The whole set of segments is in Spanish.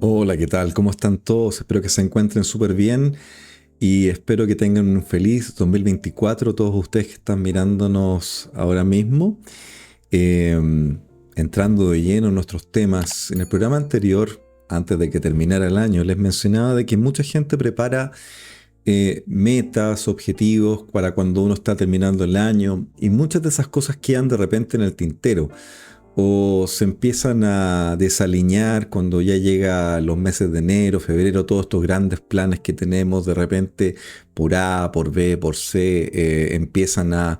Hola, ¿qué tal? ¿Cómo están todos? Espero que se encuentren súper bien y espero que tengan un feliz 2024 todos ustedes que están mirándonos ahora mismo. Eh, Entrando de lleno en nuestros temas, en el programa anterior, antes de que terminara el año, les mencionaba de que mucha gente prepara metas, objetivos para cuando uno está terminando el año y muchas de esas cosas quedan de repente en el tintero o se empiezan a desalinear cuando ya llega los meses de enero, febrero, todos estos grandes planes que tenemos de repente por A, por B, por C, empiezan a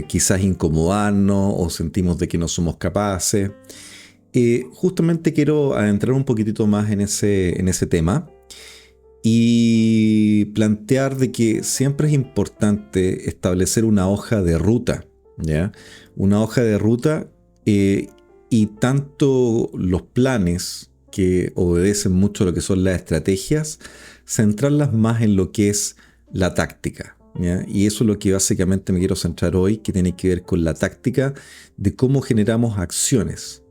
quizás incomodarnos o sentimos de que no somos capaces. Justamente quiero adentrar un poquitito más en ese tema y plantear de que siempre es importante establecer una hoja de ruta, ¿ya? Una hoja de ruta y tanto los planes que obedecen mucho a lo que son las estrategias, centrarlas más en lo que es la táctica, ¿ya? Y eso es lo que básicamente me quiero centrar hoy, que tiene que ver con la táctica de cómo generamos acciones.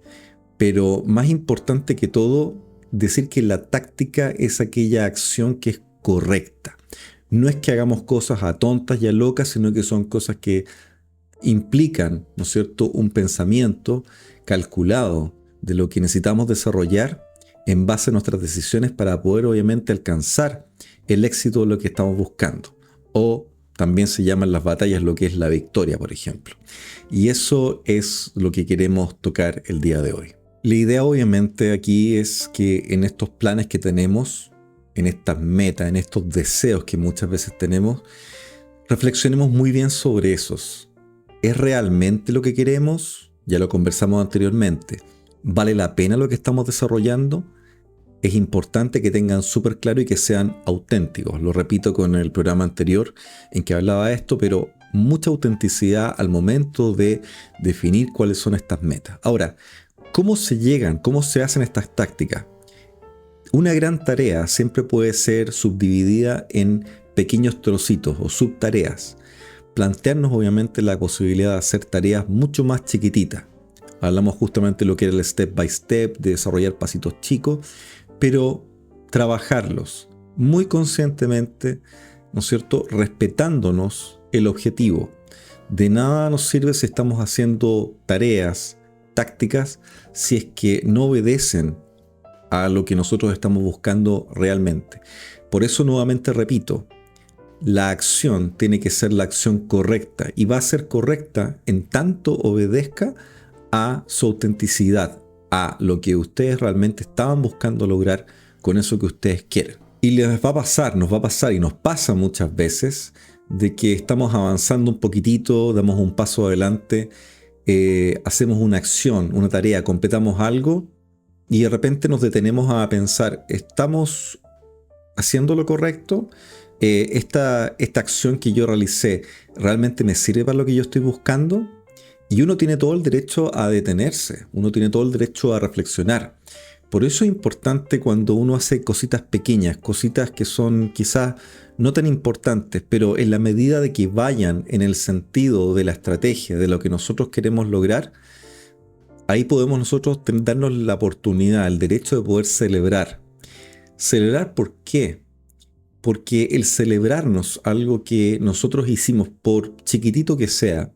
Pero más importante que todo, decir que la táctica es aquella acción que es correcta. No es que hagamos cosas a tontas y a locas, sino que son cosas que implican, ¿no es cierto?, un pensamiento calculado de lo que necesitamos desarrollar en base a nuestras decisiones para poder obviamente alcanzar el éxito de lo que estamos buscando. O también se llaman las batallas lo que es la victoria, por ejemplo. Y eso es lo que queremos tocar el día de hoy. La idea obviamente aquí es que en estos planes que tenemos, en estas metas, en estos deseos que muchas veces tenemos, reflexionemos muy bien sobre esos. ¿Es realmente lo que queremos? Ya lo conversamos anteriormente. ¿Vale la pena lo que estamos desarrollando? Es importante que tengan súper claro y que sean auténticos. Lo repito con el programa anterior en que hablaba de esto, pero mucha autenticidad al momento de definir cuáles son estas metas. Ahora, ¿cómo se llegan? ¿Cómo se hacen estas tácticas? Una gran tarea siempre puede ser subdividida en pequeños trocitos o subtareas. Plantearnos obviamente la posibilidad de hacer tareas mucho más chiquititas. Hablamos justamente de lo que era el step by step, de desarrollar pasitos chicos, pero trabajarlos muy conscientemente, ¿no es cierto?, respetándonos el objetivo. De nada nos sirve si estamos haciendo tareas, tácticas, si es que no obedecen a lo que nosotros estamos buscando realmente. Por eso nuevamente repito, la acción tiene que ser la acción correcta y va a ser correcta en tanto obedezca a su autenticidad, a lo que ustedes realmente estaban buscando lograr con eso que ustedes quieren. Y les va a pasar, nos va a pasar y nos pasa muchas veces de que estamos avanzando un poquitito, damos un paso adelante, hacemos una acción, una tarea, completamos algo y de repente nos detenemos a pensar, ¿estamos haciendo lo correcto? Esta acción que yo realicé realmente me sirve para lo que yo estoy buscando. Y uno tiene todo el derecho a detenerse, uno tiene todo el derecho a reflexionar. Por eso es importante cuando uno hace cositas pequeñas, cositas que son quizás no tan importantes, pero en la medida de que vayan en el sentido de la estrategia, de lo que nosotros queremos lograr, ahí podemos nosotros darnos la oportunidad, el derecho de poder celebrar. ¿Celebrar por qué? Porque el celebrarnos algo que nosotros hicimos, por chiquitito que sea,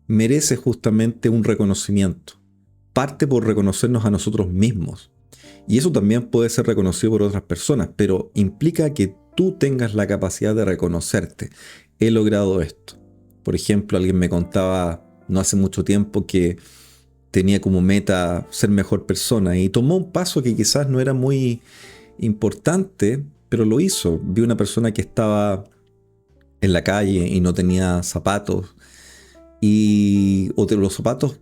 merece justamente un reconocimiento. Parte por reconocernos a nosotros mismos. Y eso también puede ser reconocido por otras personas, pero implica que tú tengas la capacidad de reconocerte. He logrado esto. Por ejemplo, alguien me contaba no hace mucho tiempo que tenía como meta ser mejor persona y tomó un paso que quizás no era muy importante, pero lo hizo. Vi una persona que estaba en la calle y no tenía zapatos o de los zapatos,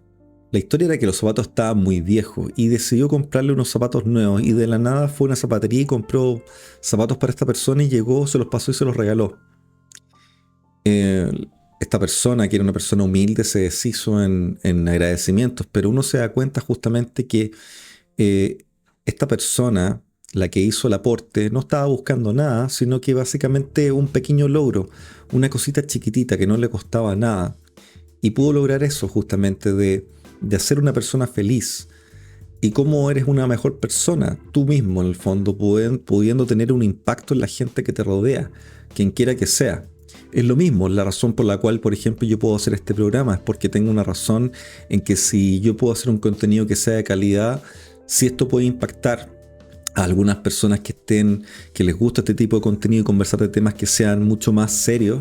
la historia era que los zapatos estaban muy viejos y decidió comprarle unos zapatos nuevos y de la nada fue a una zapatería y compró zapatos para esta persona y llegó, se los pasó y se los regaló. Esta persona, que era una persona humilde, se deshizo en agradecimientos, pero uno se da cuenta justamente que eh, esta persona, la que hizo el aporte, no estaba buscando nada, sino que básicamente un pequeño logro, una cosita chiquitita que no le costaba nada. Y pudo lograr eso justamente de hacer una persona feliz. y cómo eres una mejor persona, tú mismo en el fondo, pudiendo tener un impacto en la gente que te rodea, quien quiera que sea. Es lo mismo, la razón por la cual, por ejemplo, yo puedo hacer este programa es porque tengo una razón en que si yo puedo hacer un contenido que sea de calidad, si esto puede impactar a algunas personas que les gusta este tipo de contenido y conversar de temas que sean mucho más serios,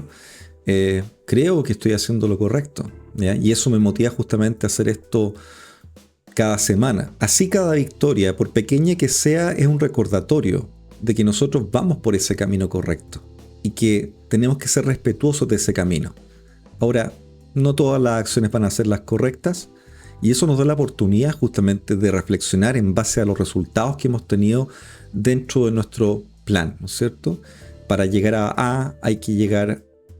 creo que estoy haciendo lo correcto, ¿ya? Y eso me motiva justamente a hacer esto cada semana. Así cada victoria, por pequeña que sea, es un recordatorio de que nosotros vamos por ese camino correcto y que tenemos que ser respetuosos de ese camino. Ahora, no todas las acciones van a ser las correctas y eso nos da la oportunidad justamente de reflexionar en base a los resultados que hemos tenido dentro de nuestro plan, ¿no es cierto? Para llegar a A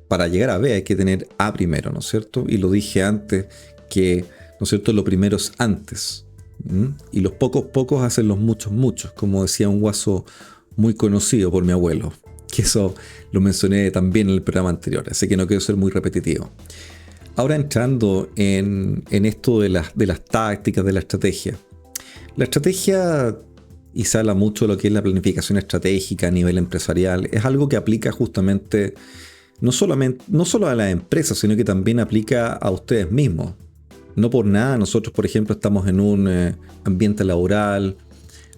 para llegar a B hay que tener A primero, ¿no es cierto? Y lo dije antes que, ¿no es cierto?, lo primero es antes. Y los pocos hacen los muchos, como decía un guaso muy conocido por mi abuelo, que eso lo mencioné también en el programa anterior, así que no quiero ser muy repetitivo. Ahora entrando en esto de las tácticas, de la estrategia. La estrategia, y se habla mucho de lo que es la planificación estratégica a nivel empresarial, es algo que aplica justamente no solo a las empresas, sino que también aplica a ustedes mismos. No por nada, nosotros, por ejemplo, estamos en un ambiente laboral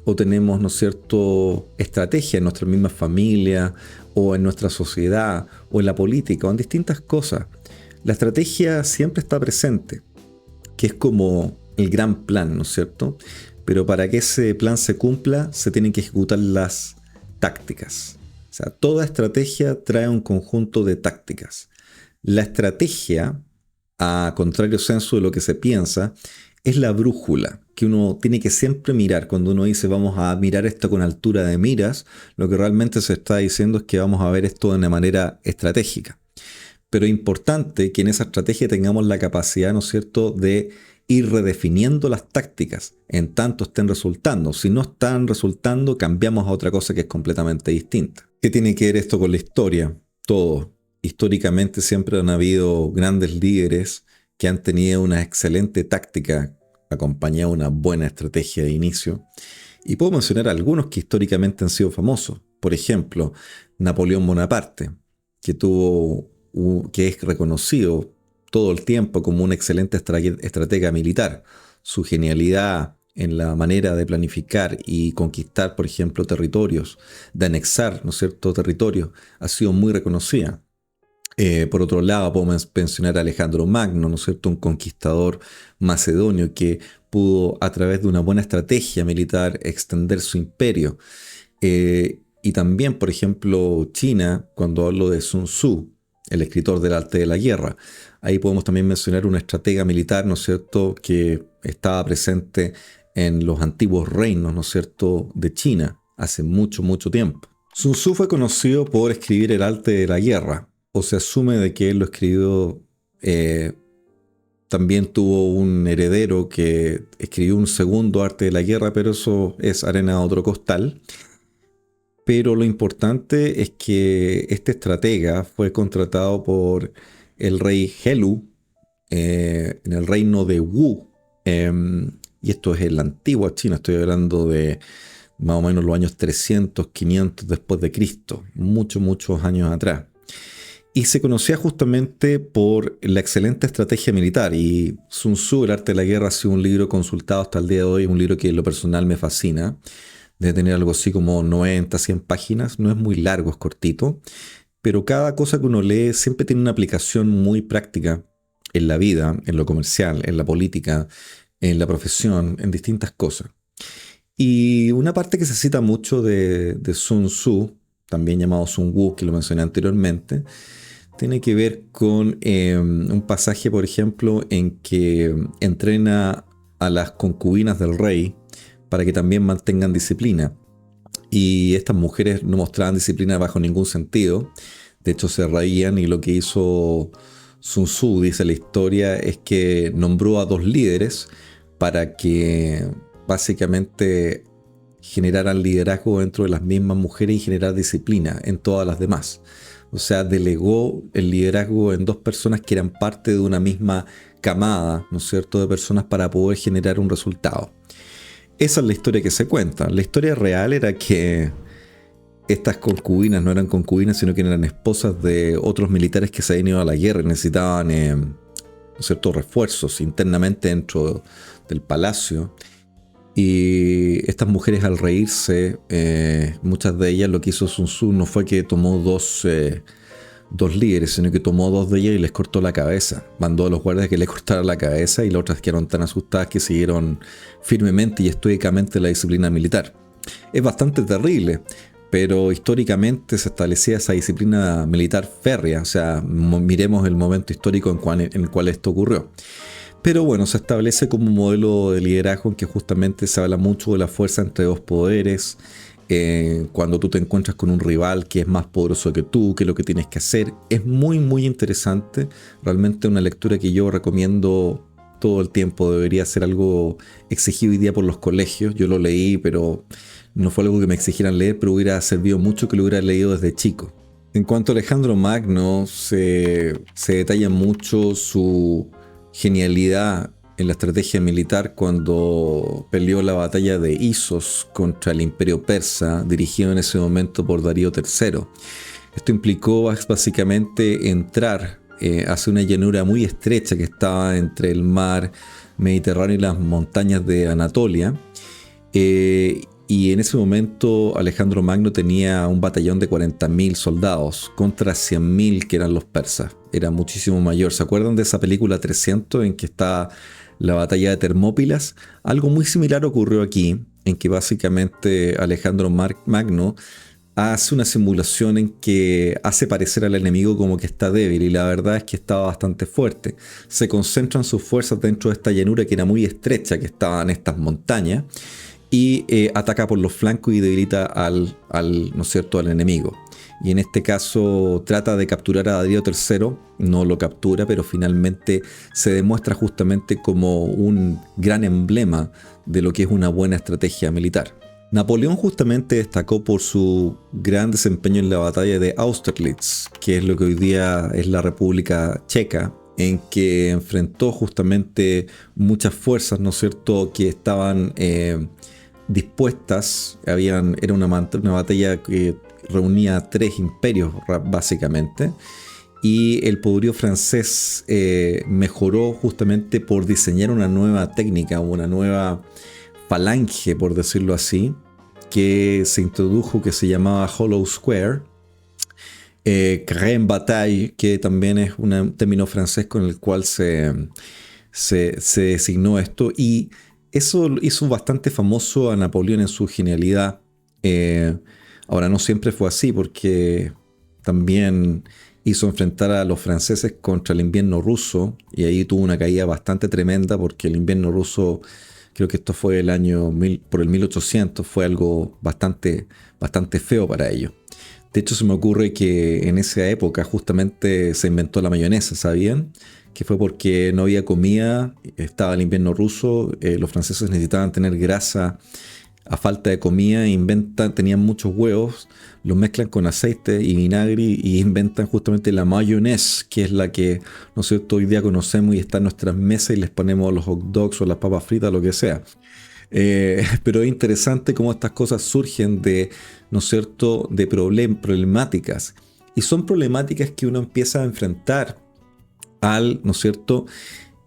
o tenemos, ¿no es cierto?, estrategia en nuestra misma familia o en nuestra sociedad o en la política o en distintas cosas. La estrategia siempre está presente, que es como el gran plan, ¿no es cierto? Pero para que ese plan se cumpla, se tienen que ejecutar las tácticas. O sea, toda estrategia trae un conjunto de tácticas. La estrategia, a contrario senso de lo que se piensa, es la brújula que uno tiene que siempre mirar. Cuando uno dice vamos a mirar esto con altura de miras, lo que realmente se está diciendo es que vamos a ver esto de una manera estratégica. Pero es importante que en esa estrategia tengamos la capacidad, ¿no es cierto?, de ir redefiniendo las tácticas en tanto estén resultando. Si no están resultando, cambiamos a otra cosa que es completamente distinta. ¿Qué tiene que ver esto con la historia? Todo. Históricamente siempre han habido grandes líderes que han tenido una excelente táctica acompañada de una buena estrategia de inicio. Y puedo mencionar algunos que históricamente han sido famosos. Por ejemplo, Napoleón Bonaparte, que es reconocido todo el tiempo como un excelente estratega militar. Su genialidad en la manera de planificar y conquistar, por ejemplo, territorios, de anexar, ¿no es cierto?, territorios, ha sido muy reconocida. Por otro lado, podemos mencionar a Alejandro Magno, ¿no es cierto?, un conquistador macedonio que pudo, a través de una buena estrategia militar, extender su imperio. Y también, por ejemplo, China, cuando hablo de Sun Tzu, el escritor del arte de la guerra. Ahí podemos también mencionar una estratega militar, ¿no es cierto?, que estaba presente en los antiguos reinos, ¿no es cierto?, de China, hace mucho tiempo. Sun Tzu fue conocido por escribir el arte de la guerra, o se asume de que él lo escribió, también tuvo un heredero que escribió un segundo arte de la guerra, pero eso es arena a otro costal. Pero lo importante es que este estratega fue contratado por el rey Helu en el reino de Wu. Y esto es en la antigua China, estoy hablando de más o menos los años 300, 500 después de Cristo, muchos años atrás. Y se conocía justamente por la excelente estrategia militar. Y Sun Tzu, el arte de la guerra, ha sido un libro consultado hasta el día de hoy, un libro que en lo personal me fascina. Debe tener algo así como 90, 100 páginas, no es muy largo, es cortito, pero cada cosa que uno lee siempre tiene una aplicación muy práctica en la vida, en lo comercial, en la política, en la profesión, en distintas cosas. Y una parte que se cita mucho de Sun Tzu, también llamado Sun Wu, que lo mencioné anteriormente, tiene que ver con un pasaje, por ejemplo, en que entrena a las concubinas del rey para que también mantengan disciplina. Y estas mujeres no mostraban disciplina bajo ningún sentido. De hecho, se reían y lo que hizo Sun Tzu, dice la historia, es que nombró a 2 líderes para que básicamente generaran liderazgo dentro de las mismas mujeres y generar disciplina en todas las demás. O sea, delegó el liderazgo en 2 personas que eran parte de una misma camada, ¿no es cierto?, de personas para poder generar un resultado. esa es la historia que se cuenta. La historia real era que estas concubinas no eran concubinas, sino que eran esposas de otros militares que se habían ido a la guerra y necesitaban ciertos refuerzos internamente dentro del palacio. Y estas mujeres, al reírse, muchas de ellas, lo que hizo Sun Tzu no fue que tomó dos líderes, sino que tomó dos de ellas y les cortó la cabeza. Mandó a los guardias que le cortaran la cabeza y las otras quedaron tan asustadas que siguieron firmemente y estoicamente la disciplina militar. Es bastante terrible, pero históricamente se establecía esa disciplina militar férrea. O sea, miremos el momento histórico en el cual esto ocurrió. Pero bueno, se establece como un modelo de liderazgo en que justamente se habla mucho de la fuerza entre dos poderes. Cuando tú te encuentras con un rival que es más poderoso que tú, qué es lo que tienes que hacer. Es muy muy interesante, realmente una lectura que yo recomiendo todo el tiempo. Debería ser algo exigido hoy día por los colegios. Yo lo leí, pero no fue algo que me exigieran leer, pero hubiera servido mucho que lo hubiera leído desde chico. En cuanto a Alejandro Magno, se detalla mucho su genialidad en la estrategia militar cuando peleó la batalla de Isos contra el Imperio Persa, dirigido en ese momento por Darío III. Esto implicó básicamente entrar hacia una llanura muy estrecha que estaba entre el mar Mediterráneo y las montañas de Anatolia. Y en ese momento Alejandro Magno tenía un batallón de 40.000 soldados contra 100.000 que eran los persas. Era muchísimo mayor. ¿Se acuerdan de esa película 300 en que está la batalla de Termópilas? Algo muy similar ocurrió aquí, en que básicamente Alejandro Magno hace una simulación en que hace parecer al enemigo como que está débil, y la verdad es que estaba bastante fuerte. Se concentran sus fuerzas dentro de esta llanura que era muy estrecha, que estaba en estas montañas, y ataca por los flancos y debilita ¿no es cierto?, al enemigo. Y en este caso trata de capturar a Darío III, no lo captura, pero finalmente se demuestra justamente como un gran emblema de lo que es una buena estrategia militar. Napoleón justamente destacó por su gran desempeño en la batalla de Austerlitz, que es lo que hoy día es la República Checa, en que enfrentó justamente muchas fuerzas, ¿no es cierto?, que estaban dispuestas. Era una batalla que reunía a 3 imperios básicamente, y el poderío francés mejoró justamente por diseñar una nueva técnica, una nueva falange, por decirlo así, que se introdujo, que se llamaba Hollow Square, carré en bataille, que también es un término francés con el cual se designó esto, y eso hizo bastante famoso a Napoleón en su genialidad. Ahora, no siempre fue así, porque también hizo enfrentar a los franceses contra el invierno ruso, y ahí tuvo una caída bastante tremenda, porque el invierno ruso, creo que esto fue por el 1800, fue algo bastante feo para ellos. De hecho, se me ocurre que en esa época justamente se inventó la mayonesa, ¿sabían? Que fue porque no había comida, estaba el invierno ruso, los franceses necesitaban tener grasa a falta de comida, tenían muchos huevos, los mezclan con aceite y vinagre y inventan justamente la mayonnaise, que es la que nosotros hoy día conocemos y está en nuestras mesas y les ponemos los hot dogs o las papas fritas, lo que sea. Pero es interesante cómo estas cosas surgen de, ¿no es cierto?, de problemáticas. Y son problemáticas que uno empieza a enfrentar al, ¿no es cierto?,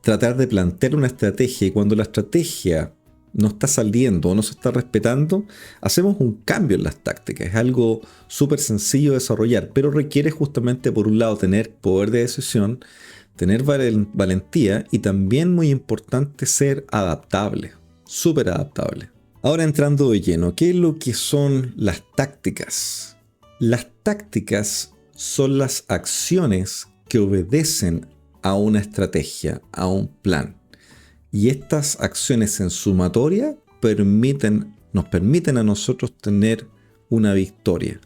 tratar de plantear una estrategia, y cuando la estrategia no está saliendo o no se está respetando, hacemos un cambio en las tácticas. Es algo súper sencillo de desarrollar, pero requiere justamente, por un lado, tener poder de decisión, tener valentía, y también, muy importante, ser adaptable, súper adaptable. Ahora, entrando de lleno, ¿qué es lo que son las tácticas? Las tácticas son las acciones que obedecen a una estrategia, a un plan. Y estas acciones en sumatoria nos permiten a nosotros tener una victoria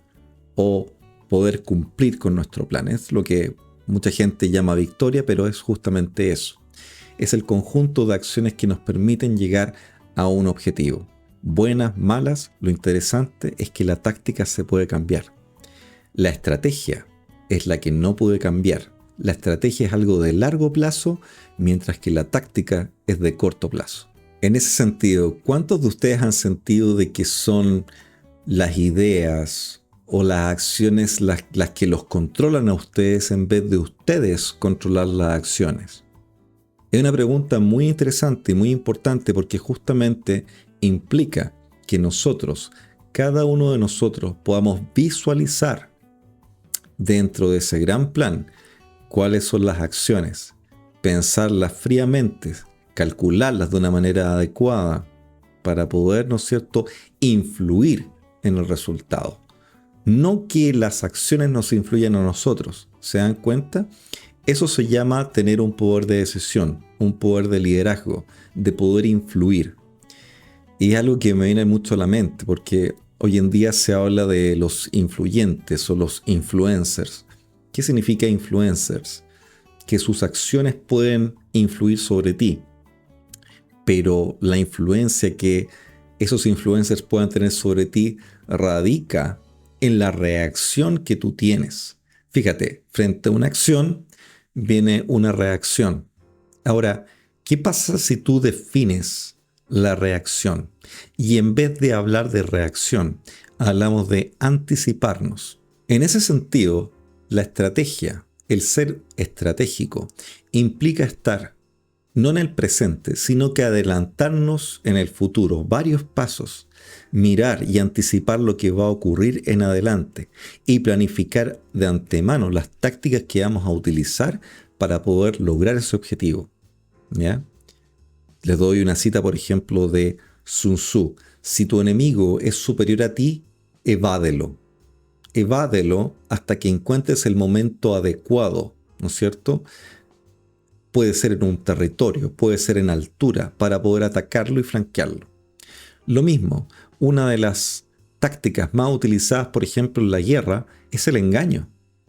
o poder cumplir con nuestro plan. Es lo que mucha gente llama victoria, pero es justamente eso. Es el conjunto de acciones que nos permiten llegar a un objetivo. Buenas, malas, lo interesante es que la táctica se puede cambiar. La estrategia es la que no puede cambiar. La estrategia es algo de largo plazo, mientras que la táctica es de corto plazo. En ese sentido, ¿cuántos de ustedes han sentido de que son las ideas o las acciones las que los controlan a ustedes en vez de ustedes controlar las acciones? Es una pregunta muy interesante y muy importante porque justamente implica que nosotros, cada uno de nosotros, podamos visualizar dentro de ese gran plan cuáles son las acciones, pensarlas fríamente, calcularlas de una manera adecuada para poder, ¿no es cierto?, influir en el resultado. No que las acciones nos influyan a nosotros. ¿Se dan cuenta? Eso se llama tener un poder de decisión, un poder de liderazgo, de poder influir. Y es algo que me viene mucho a la mente, porque hoy en día se habla de los influyentes o los influencers. ¿Qué significa influencers? Que sus acciones pueden influir sobre ti, pero la influencia que esos influencers puedan tener sobre ti radica en la reacción que tú tienes. Fíjate, frente a una acción viene una reacción. Ahora, ¿qué pasa si tú defines la reacción? Y en vez de hablar de reacción, hablamos de anticiparnos. En ese sentido, la estrategia, el ser estratégico, implica estar no en el presente, sino que adelantarnos en el futuro, varios pasos, mirar y anticipar lo que va a ocurrir en adelante y planificar de antemano las tácticas que vamos a utilizar para poder lograr ese objetivo. ¿Ya? Les doy una cita, por ejemplo, de Sun Tzu. Si tu enemigo es superior a ti, evádelo. Evádelo hasta que encuentres el momento adecuado, ¿no es cierto? Puede ser en un territorio, puede ser en altura, para poder atacarlo y flanquearlo. Lo mismo, una de las tácticas más utilizadas, por ejemplo, en la guerra, es el engaño.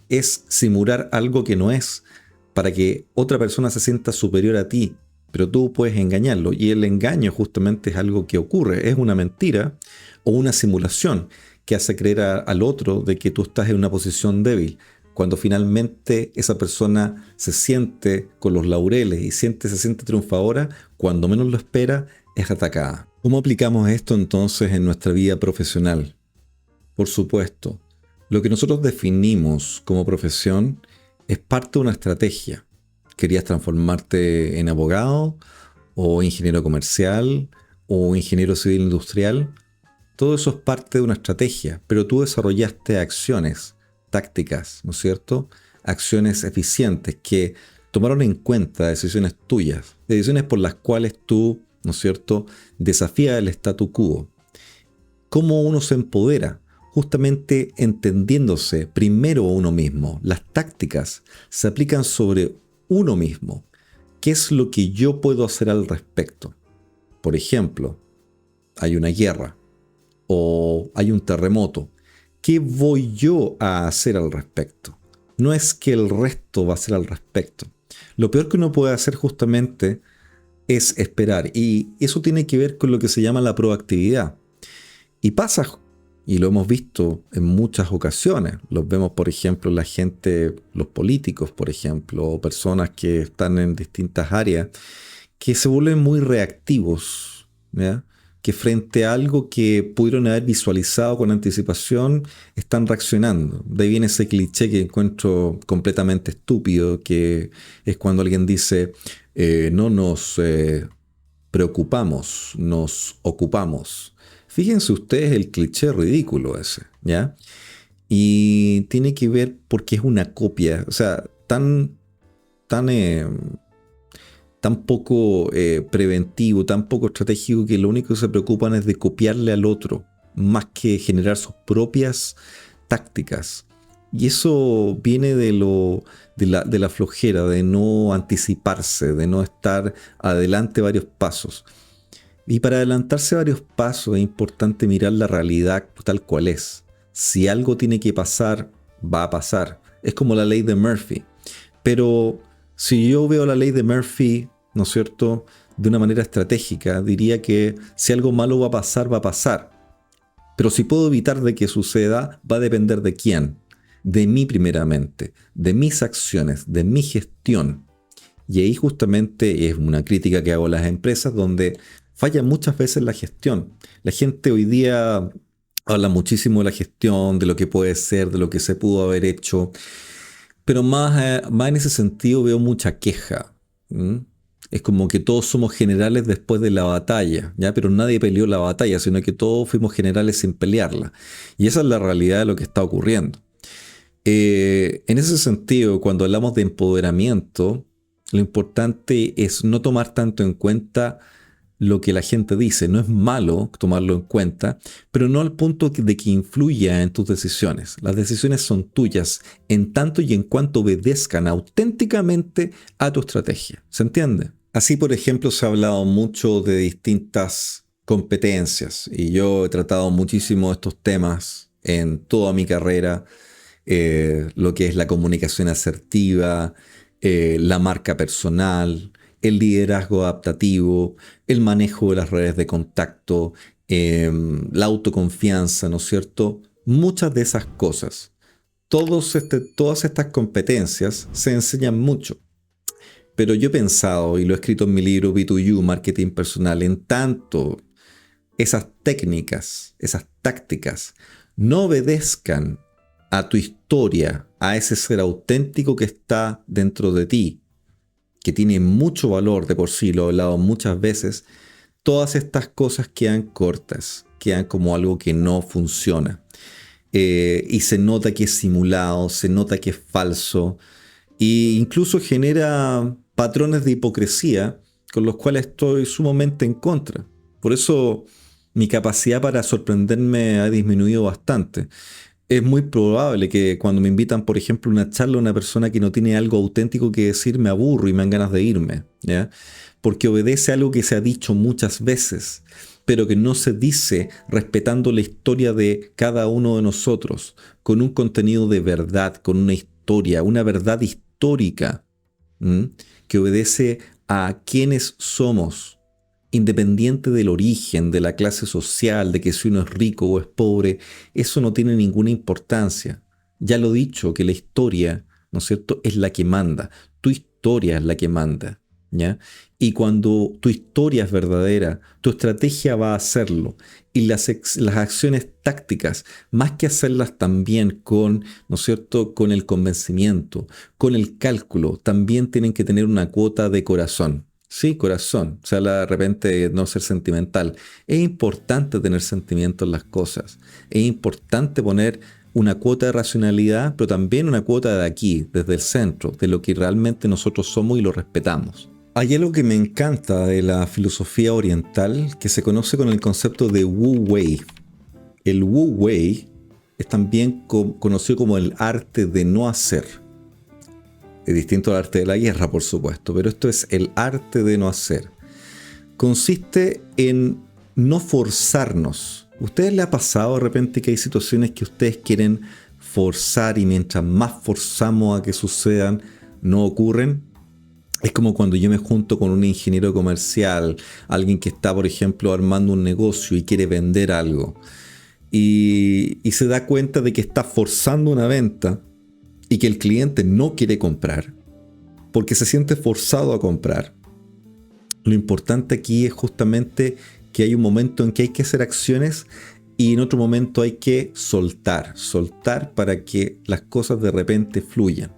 Es simular algo que no es, para que otra persona se sienta superior a ti, pero tú puedes engañarlo. Y el engaño justamente es algo que ocurre, es una mentira o una simulación que hace creer al otro de que tú estás en una posición débil, cuando finalmente esa persona se siente con los laureles y se siente triunfadora, cuando menos lo espera, es atacada. ¿Cómo aplicamos esto entonces en nuestra vida profesional? Por supuesto, lo que nosotros definimos como profesión es parte de una estrategia. ¿Querías transformarte en abogado o ingeniero comercial o ingeniero civil industrial? Todo eso es parte de una estrategia, pero tú desarrollaste acciones, tácticas, ¿no es cierto? Acciones eficientes que tomaron en cuenta decisiones tuyas, decisiones por las cuales tú, ¿no es cierto?, desafías el statu quo. ¿Cómo uno se empodera? Justamente entendiéndose primero a uno mismo. Las tácticas se aplican sobre uno mismo. ¿Qué es lo que yo puedo hacer al respecto? Por ejemplo, hay una guerra o hay un terremoto. ¿Qué voy yo a hacer al respecto? No es que el resto va a hacer al respecto. Lo peor que uno puede hacer justamente es esperar. Y eso tiene que ver con lo que se llama la proactividad. Y pasa, y lo hemos visto en muchas ocasiones. Los vemos, por ejemplo, la gente, los políticos, por ejemplo, o personas que están en distintas áreas, que se vuelven muy reactivos, ¿ya? Que frente a algo que pudieron haber visualizado con anticipación, están reaccionando. De ahí viene ese cliché que encuentro completamente estúpido, que es cuando alguien dice, no nos preocupamos, nos ocupamos. Fíjense ustedes el cliché ridículo ese, ¿ya? Y tiene que ver porque es una copia, o sea, tan poco preventivo, tan poco estratégico, que lo único que se preocupan es de copiarle al otro, más que generar sus propias tácticas. Y eso viene de la flojera, de no anticiparse, de no estar adelante varios pasos. Y para adelantarse varios pasos es importante mirar la realidad tal cual es. Si algo tiene que pasar, va a pasar. Es como la ley de Murphy. Pero si yo veo la ley de Murphy, ¿no es cierto?, de una manera estratégica, diría que si algo malo va a pasar, va a pasar. Pero si puedo evitar de que suceda, va a depender de quién. De mí primeramente, de mis acciones, de mi gestión. Y ahí justamente es una crítica que hago a las empresas, donde falla muchas veces la gestión. La gente hoy día habla muchísimo de la gestión, de lo que puede ser, de lo que se pudo haber hecho, pero más en ese sentido veo mucha queja. ¿M? Es como que todos somos generales después de la batalla, ¿ya? Pero nadie peleó la batalla, sino que todos fuimos generales sin pelearla. Y esa es la realidad de lo que está ocurriendo. En ese sentido, cuando hablamos de empoderamiento, lo importante es no tomar tanto en cuenta lo que la gente dice. No es malo tomarlo en cuenta, pero no al punto de que influya en tus decisiones. Las decisiones son tuyas en tanto y en cuanto obedezcan auténticamente a tu estrategia. ¿Se entiende? Así, por ejemplo, se ha hablado mucho de distintas competencias y yo he tratado muchísimo estos temas en toda mi carrera. Lo que es la comunicación asertiva, la marca personal, el liderazgo adaptativo, el manejo de las redes de contacto, la autoconfianza, ¿no es cierto? Muchas de esas cosas. Todas estas competencias se enseñan mucho. Pero yo he pensado, y lo he escrito en mi libro B2U, Marketing Personal, en tanto esas técnicas, esas tácticas, no obedezcan a tu historia, a ese ser auténtico que está dentro de ti, que tiene mucho valor de por sí, lo he hablado muchas veces, todas estas cosas quedan cortas, quedan como algo que no funciona. Y se nota que es simulado, se nota que es falso, e incluso genera patrones de hipocresía con los cuales estoy sumamente en contra. Por eso mi capacidad para sorprenderme ha disminuido bastante. Es muy probable que cuando me invitan, por ejemplo, a una charla, una persona que no tiene algo auténtico que decir, me aburro y me dan ganas de irme, ¿ya? Porque obedece a algo que se ha dicho muchas veces, pero que no se dice respetando la historia de cada uno de nosotros, con un contenido de verdad, con una historia, una verdad histórica, ¿m? Que obedece a quienes somos, independiente del origen, de la clase social, de que si uno es rico o es pobre, eso no tiene ninguna importancia. Ya lo he dicho, que la historia, ¿no es cierto?, es la que manda. Tu historia es la que manda, ¿ya? Y cuando tu historia es verdadera, tu estrategia va a hacerlo. Y las acciones tácticas, más que hacerlas también con, ¿no es cierto?, con el convencimiento, con el cálculo, también tienen que tener una cuota de corazón. Sí, corazón. O sea, de repente no ser sentimental. Es importante tener sentimientos en las cosas. Es importante poner una cuota de racionalidad, pero también una cuota de aquí, desde el centro, de lo que realmente nosotros somos y lo respetamos. Hay algo que me encanta de la filosofía oriental que se conoce con el concepto de Wu Wei. El Wu Wei es también conocido como el arte de no hacer. Es distinto al arte de la guerra, por supuesto, pero esto es el arte de no hacer. Consiste en no forzarnos. ¿A ustedes les ha pasado de repente que hay situaciones que ustedes quieren forzar y mientras más forzamos a que sucedan, no ocurren? Es como cuando yo me junto con un ingeniero comercial, alguien que está, por ejemplo, armando un negocio y quiere vender algo, y se da cuenta de que está forzando una venta, y que el cliente no quiere comprar porque se siente forzado a comprar. Lo importante aquí es justamente que hay un momento en que hay que hacer acciones y en otro momento hay que soltar para que las cosas de repente fluyan.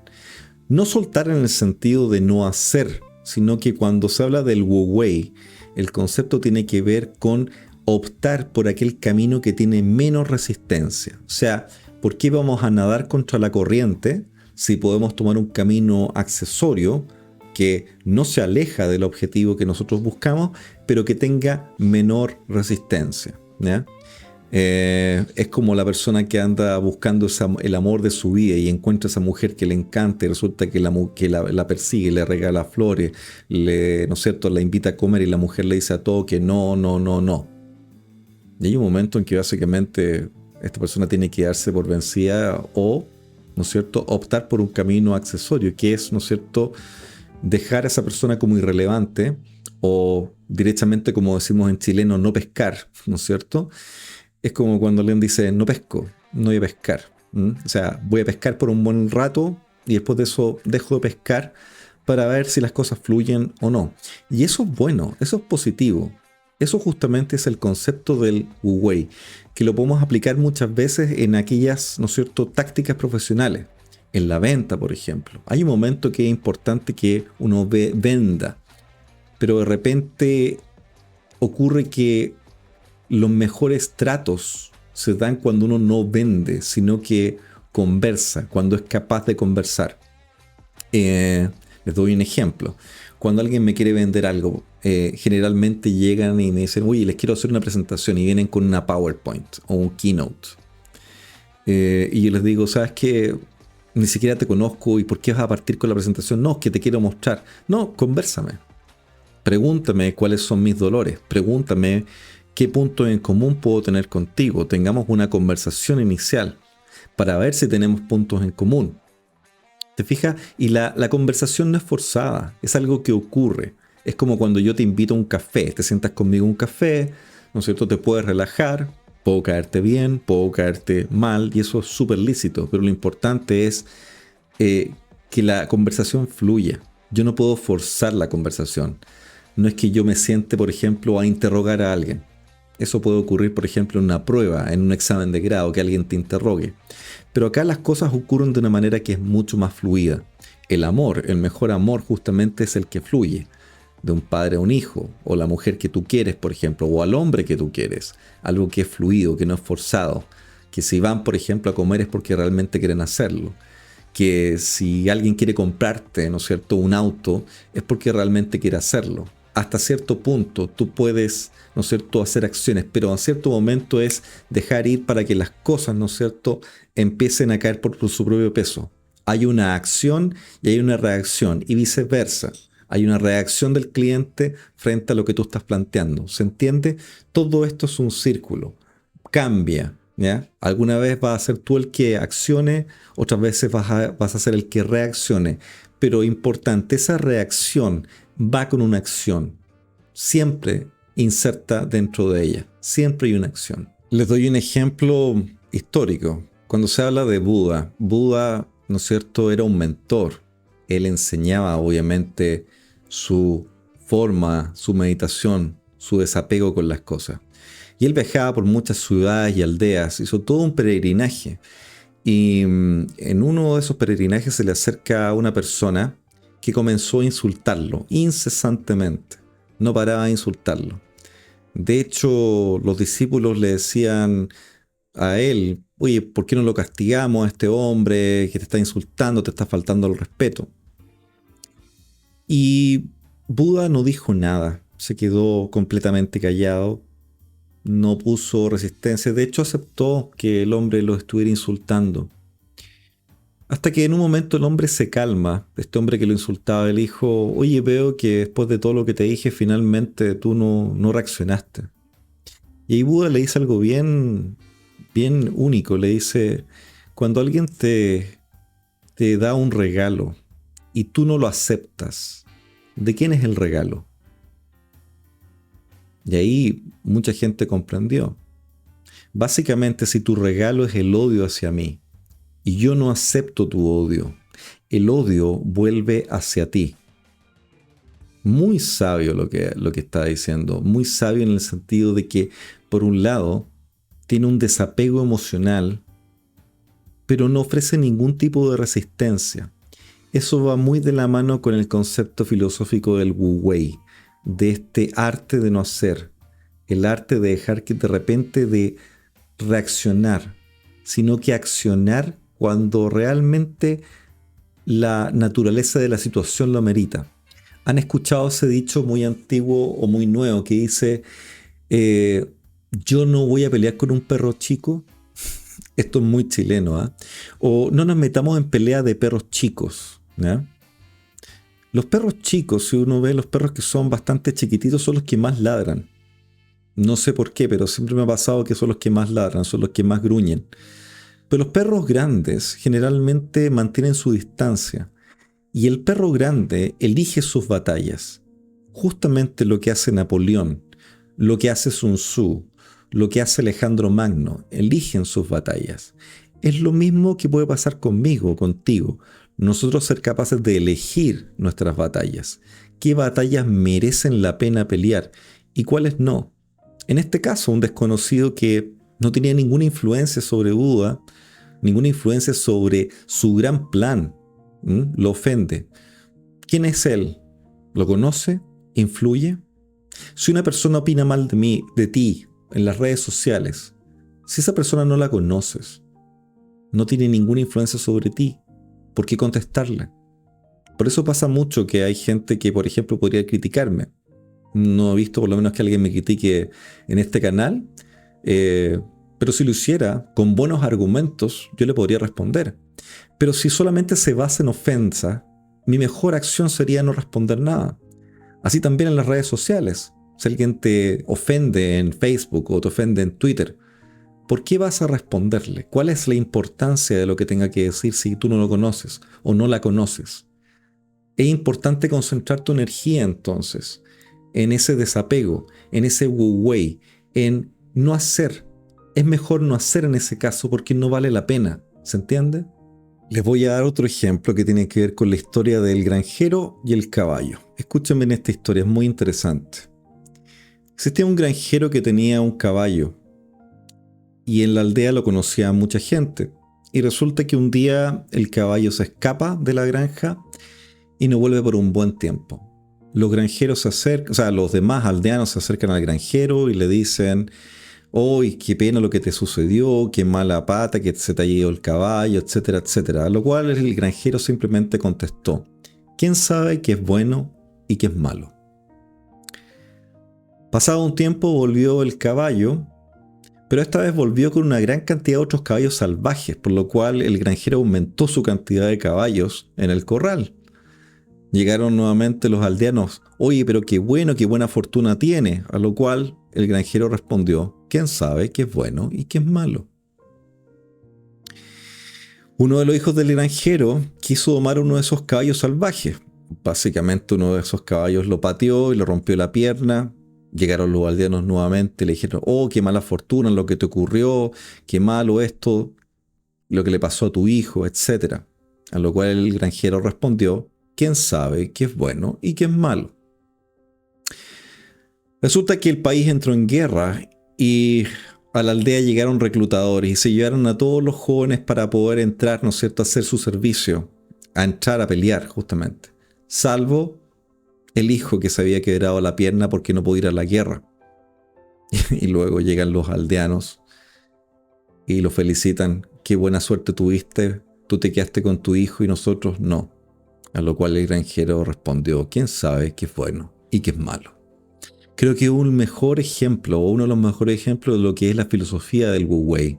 No soltar en el sentido de no hacer, sino que cuando se habla del Wu Wei, el concepto tiene que ver con optar por aquel camino que tiene menos resistencia. O sea, ¿por qué vamos a nadar contra la corriente si podemos tomar un camino accesorio que no se aleja del objetivo que nosotros buscamos, pero que tenga menor resistencia, ¿ya? Es como la persona que anda buscando el amor de su vida y encuentra a esa mujer que le encanta y resulta que la persigue, le regala flores, ¿no es cierto?, la invita a comer y la mujer le dice a todo que no, no, no, no. Y hay un momento en que básicamente esta persona tiene que darse por vencida o, ¿no es cierto?, optar por un camino accesorio, que es, ¿no es cierto?, dejar a esa persona como irrelevante o directamente, como decimos en chileno, no pescar, ¿no es cierto? Es como cuando alguien dice, no pesco, no voy a pescar. O sea, voy a pescar por un buen rato y después de eso dejo de pescar para ver si las cosas fluyen o no. Y eso es bueno, eso es positivo. Eso justamente es el concepto del Wu Wei, que lo podemos aplicar muchas veces en aquellas, ¿no es cierto?, tácticas profesionales. En la venta, por ejemplo. Hay un momento que es importante que uno venda, pero de repente ocurre que los mejores tratos se dan cuando uno no vende, sino que conversa, cuando es capaz de conversar. Les doy un ejemplo. Cuando alguien me quiere vender algo, generalmente llegan y me dicen, oye, les quiero hacer una presentación, y vienen con una PowerPoint o un Keynote. Y yo les digo, ¿sabes qué? Ni siquiera te conozco, ¿y por qué vas a partir con la presentación? No, es que te quiero mostrar. No, convérsame. Pregúntame cuáles son mis dolores. Pregúntame qué puntos en común puedo tener contigo. Tengamos una conversación inicial para ver si tenemos puntos en común. ¿Te fijas? Y la conversación no es forzada, es algo que ocurre. Es como cuando yo te invito a un café, te sientas conmigo a un café, ¿no es cierto? Te puedes relajar, puedo caerte bien, puedo caerte mal, y eso es súper lícito, pero lo importante es que la conversación fluya. Yo no puedo forzar la conversación. No es que yo me siente, por ejemplo, a interrogar a alguien. Eso puede ocurrir, por ejemplo, en una prueba, en un examen de grado, que alguien te interrogue. Pero acá las cosas ocurren de una manera que es mucho más fluida. El amor, el mejor amor justamente es el que fluye. De un padre a un hijo, o la mujer que tú quieres, por ejemplo, o al hombre que tú quieres. Algo que es fluido, que no es forzado. Que si van, por ejemplo, a comer es porque realmente quieren hacerlo. Que si alguien quiere comprarte, ¿no es cierto?, un auto, es porque realmente quiere hacerlo. Hasta cierto punto tú puedes, ¿no es cierto?, hacer acciones, pero a cierto momento es dejar ir para que las cosas, ¿no es cierto?, empiecen a caer por su propio peso. Hay una acción y hay una reacción, y viceversa. Hay una reacción del cliente frente a lo que tú estás planteando. ¿Se entiende? Todo esto es un círculo. Cambia, ¿ya? Alguna vez vas a ser tú el que accione, otras veces vas a ser el que reaccione. Pero importante, esa reacción va con una acción. Siempre inserta dentro de ella. Siempre hay una acción. Les doy un ejemplo histórico. Cuando se habla de Buda, Buda, ¿no es cierto?, era un mentor. Él enseñaba, obviamente, su forma, su meditación, su desapego con las cosas. Y él viajaba por muchas ciudades y aldeas, hizo todo un peregrinaje. Y en uno de esos peregrinajes se le acerca a una persona que comenzó a insultarlo incesantemente. No paraba de insultarlo. De hecho, los discípulos le decían a él, oye, ¿por qué no lo castigamos a este hombre que te está insultando, te está faltando al respeto? Y Buda no dijo nada, se quedó completamente callado, no puso resistencia, de hecho aceptó que el hombre lo estuviera insultando. Hasta que en un momento el hombre se calma, este hombre que lo insultaba, le dijo, oye, veo que después de todo lo que te dije, finalmente tú no reaccionaste. Y ahí Buda le dice algo bien único, le dice, cuando alguien te da un regalo y tú no lo aceptas, ¿de quién es el regalo? Y ahí mucha gente comprendió. Básicamente, si tu regalo es el odio hacia mí y yo no acepto tu odio, el odio vuelve hacia ti. Muy sabio lo que está diciendo, muy sabio en el sentido de que, por un lado, tiene un desapego emocional, pero no ofrece ningún tipo de resistencia. Eso va muy de la mano con el concepto filosófico del Wu Wei, de este arte de no hacer, el arte de dejar que de repente de reaccionar, sino que accionar cuando realmente la naturaleza de la situación lo amerita. ¿Han escuchado ese dicho muy antiguo o muy nuevo que dice, yo no voy a pelear con un perro chico? Esto es muy chileno, ¿eh? O no nos metamos en pelea de perros chicos, ¿ya? Los perros chicos, si uno ve los perros que son bastante chiquititos, son los que más ladran. No sé por qué, pero siempre me ha pasado que son los que más ladran, son los que más gruñen. Pero los perros grandes generalmente mantienen su distancia. Y el perro grande elige sus batallas. Justamente lo que hace Napoleón, lo que hace Sun Tzu, lo que hace Alejandro Magno, eligen sus batallas. Es lo mismo que puede pasar conmigo, contigo. Nosotros ser capaces de elegir nuestras batallas. ¿Qué batallas merecen la pena pelear? y cuáles no. En este caso, un desconocido que no tenía ninguna influencia sobre Buda, ninguna influencia sobre su gran plan, lo ofende. ¿Quién es él? ¿Lo conoce? ¿Influye? Si una persona opina mal de mí, de ti, en las redes sociales, si esa persona no la conoces, no tiene ninguna influencia sobre ti, ¿por qué contestarle? Por eso pasa mucho que hay gente que, por ejemplo, podría criticarme. No he visto por lo menos que alguien me critique en este canal, pero si lo hiciera con buenos argumentos, yo le podría responder. Pero si solamente se basa en ofensa, mi mejor acción sería no responder nada. Así también en las redes sociales. Si alguien te ofende en Facebook o te ofende en Twitter, ¿por qué vas a responderle? ¿Cuál es la importancia de lo que tenga que decir si tú no lo conoces o no la conoces? Es importante concentrar tu energía entonces en ese desapego, en ese wu wei, en no hacer. Es mejor no hacer en ese caso porque no vale la pena. ¿Se entiende? Les voy a dar otro ejemplo que tiene que ver con la historia del granjero y el caballo. Escúchenme en esta historia, es muy interesante. Existía un granjero que tenía un caballo y en la aldea lo conocía mucha gente. Y resulta que un día el caballo se escapa de la granja y no vuelve por un buen tiempo. Los granjeros se acercan, o sea, los demás aldeanos se acercan al granjero y le dicen: ¡Uy, qué pena lo que te sucedió! ¡Qué mala pata que se te ha ido el caballo! Etcétera, etcétera. A lo cual el granjero simplemente contestó: ¿quién sabe qué es bueno y qué es malo? Pasado un tiempo volvió el caballo, pero esta vez volvió con una gran cantidad de otros caballos salvajes, por lo cual el granjero aumentó su cantidad de caballos en el corral. Llegaron nuevamente los aldeanos: oye, pero qué bueno, qué buena fortuna tiene. A lo cual el granjero respondió: ¿quién sabe qué es bueno y qué es malo? Uno de los hijos del granjero quiso domar uno de esos caballos salvajes. Básicamente uno de esos caballos lo pateó y le rompió la pierna. Llegaron los aldeanos nuevamente y le dijeron: oh, qué mala fortuna lo que te ocurrió, qué malo esto, lo que le pasó a tu hijo, etc. A lo cual el granjero respondió: ¿quién sabe qué es bueno y qué es malo? Resulta que el país entró en guerra y a la aldea llegaron reclutadores y se llevaron a todos los jóvenes para poder entrar, ¿no es cierto?, a hacer su servicio, a entrar a pelear justamente, salvo el hijo que se había quebrado la pierna porque no podía ir a la guerra. Y luego llegan los aldeanos y lo felicitan: qué buena suerte tuviste, tú te quedaste con tu hijo y nosotros no. A lo cual el granjero respondió: ¿quién sabe qué es bueno y qué es malo? Creo que un mejor ejemplo, o uno de los mejores ejemplos de lo que es la filosofía del Wu Wei.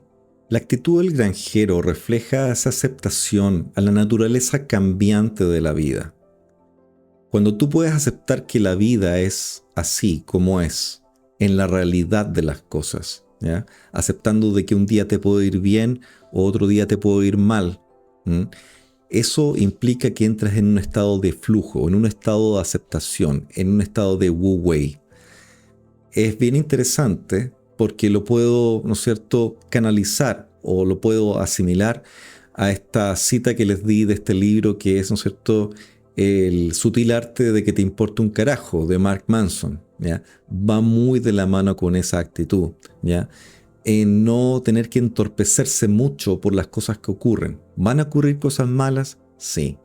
La actitud del granjero refleja esa aceptación a la naturaleza cambiante de la vida. Cuando tú puedes aceptar que la vida es así como es, en la realidad de las cosas, ¿ya? Aceptando de que un día te puede ir bien o otro día te puede ir mal, eso implica que entras en un estado de flujo, en un estado de aceptación, en un estado de Wu Wei. Es bien interesante porque lo puedo, ¿no es cierto?, canalizar o lo puedo asimilar a esta cita que les di de este libro que es, ¿no es cierto?, El sutil arte de que te importe un carajo, de Mark Manson, ¿ya? Va muy de la mano con esa actitud, ¿ya? En no tener que entorpecerse mucho por las cosas que ocurren. ¿Van a ocurrir cosas malas? Sí.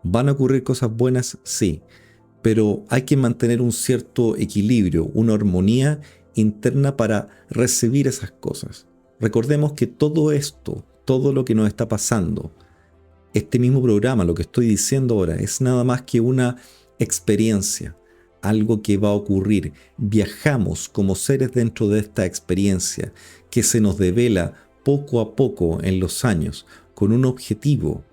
¿Van a ocurrir cosas buenas? Sí. Pero hay que mantener un cierto equilibrio, una armonía interna para recibir esas cosas. Recordemos que todo esto, todo lo que nos está pasando, este mismo programa, lo que estoy diciendo ahora, es nada más que una experiencia, algo que va a ocurrir. Viajamos como seres dentro de esta experiencia que se nos devela poco a poco en los años, con un objetivo,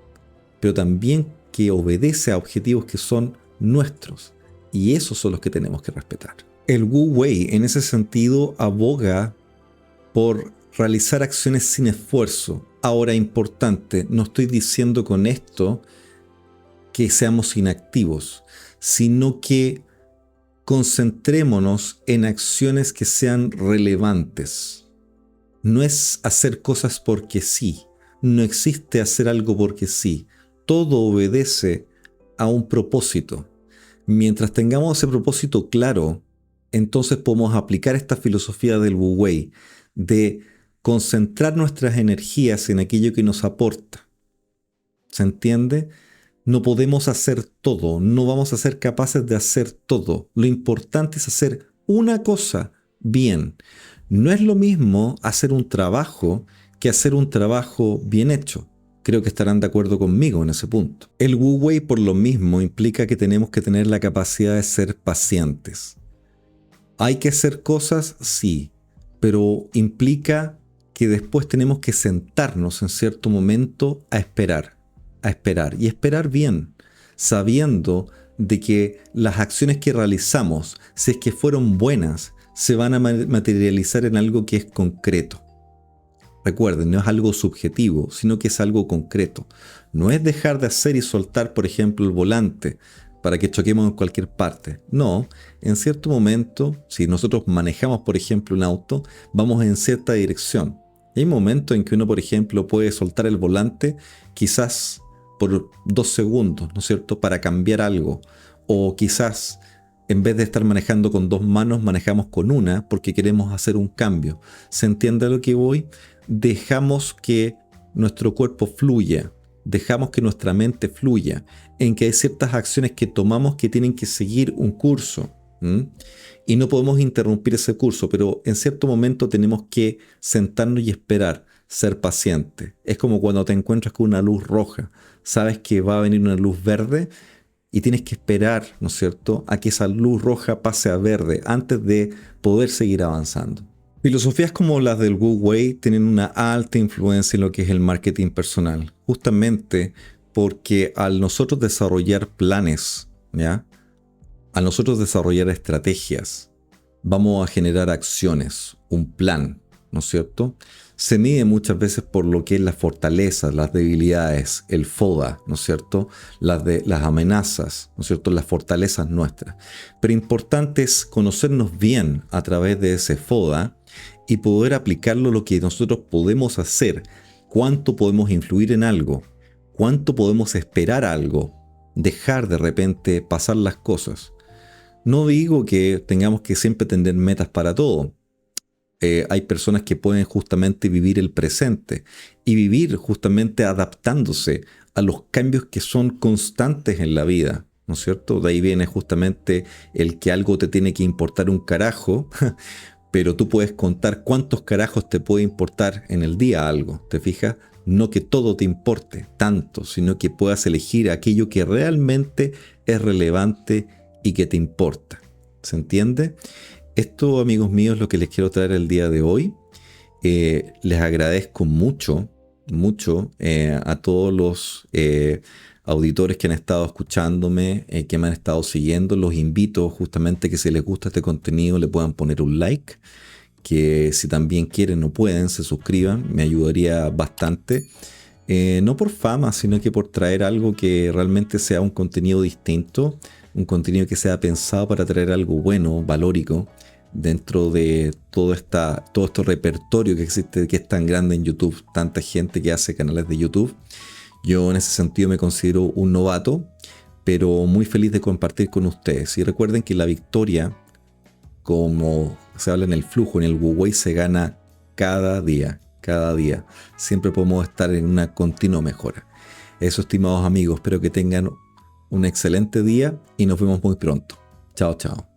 pero también que obedece a objetivos que son nuestros, y esos son los que tenemos que respetar. El Wu Wei en ese sentido aboga por realizar acciones sin esfuerzo. Ahora, importante, no estoy diciendo con esto que seamos inactivos, sino que concentrémonos en acciones que sean relevantes. No es hacer cosas porque sí, no existe hacer algo porque sí, todo obedece a un propósito. Mientras tengamos ese propósito claro, entonces podemos aplicar esta filosofía del Wu Wei, de concentrar nuestras energías en aquello que nos aporta. ¿Se entiende? No podemos hacer todo, no vamos a ser capaces de hacer todo. Lo importante es hacer una cosa bien. No es lo mismo hacer un trabajo que hacer un trabajo bien hecho. Creo que estarán de acuerdo conmigo en ese punto. El Wu Wei por lo mismo implica que tenemos que tener la capacidad de ser pacientes. ¿Hay que hacer cosas? Sí, pero implica que después tenemos que sentarnos en cierto momento a esperar y esperar bien, sabiendo de que las acciones que realizamos, si es que fueron buenas, se van a materializar en algo que es concreto. Recuerden, no es algo subjetivo, sino que es algo concreto. No es dejar de hacer y soltar, por ejemplo, el volante para que choquemos en cualquier parte. No, en cierto momento, si nosotros manejamos, por ejemplo, un auto, vamos en cierta dirección. Hay momentos en que uno, por ejemplo, puede soltar el volante quizás por 2 segundos, ¿no es cierto?, para cambiar algo. O quizás en vez de estar manejando con 2 manos, manejamos con una porque queremos hacer un cambio. ¿Se entiende a lo que voy? Dejamos que nuestro cuerpo fluya, dejamos que nuestra mente fluya, en que hay ciertas acciones que tomamos que tienen que seguir un curso. Y no podemos interrumpir ese curso, pero en cierto momento tenemos que sentarnos y esperar, ser paciente. Es como cuando te encuentras con una luz roja, sabes que va a venir una luz verde y tienes que esperar, ¿no es cierto?, a que esa luz roja pase a verde antes de poder seguir avanzando. Filosofías como las del Wu Wei tienen una alta influencia en lo que es el marketing personal, justamente porque al nosotros desarrollar planes, ¿ya?, al nosotros desarrollar estrategias, vamos a generar acciones, un plan, ¿no es cierto? Se mide muchas veces por lo que es las fortalezas, las debilidades, el FODA, ¿no es cierto? Las amenazas, ¿no es cierto? Las fortalezas nuestras. Pero importante es conocernos bien a través de ese FODA y poder aplicarlo a lo que nosotros podemos hacer, cuánto podemos influir en algo, cuánto podemos esperar algo, dejar de repente pasar las cosas. No digo que tengamos que siempre tener metas para todo. Hay personas que pueden justamente vivir el presente y vivir justamente adaptándose a los cambios que son constantes en la vida, ¿no es cierto? De ahí viene justamente el que algo te tiene que importar un carajo, pero tú puedes contar cuántos carajos te puede importar en el día algo, ¿te fijas? No que todo te importe tanto, sino que puedas elegir aquello que realmente es relevante y que te importa. ¿Se entiende? Esto, amigos míos, es lo que les quiero traer el día de hoy. Les agradezco mucho a todos los auditores que han estado escuchándome, que me han estado siguiendo. Los invito justamente que si les gusta este contenido le puedan poner un like, que si también quieren o pueden se suscriban, me ayudaría bastante. No por fama, sino que por traer algo que realmente sea un contenido distinto, un contenido que sea pensado para traer algo bueno, valórico, dentro de todo este repertorio que existe, que es tan grande en YouTube, tanta gente que hace canales de YouTube. Yo en ese sentido me considero un novato, pero muy feliz de compartir con ustedes. Y recuerden que la victoria, como se habla en el flujo, en el Wu Wei, se gana cada día. Cada día. Siempre podemos estar en una continua mejora. Eso, estimados amigos, espero que tengan un excelente día y nos vemos muy pronto. Chao, chao.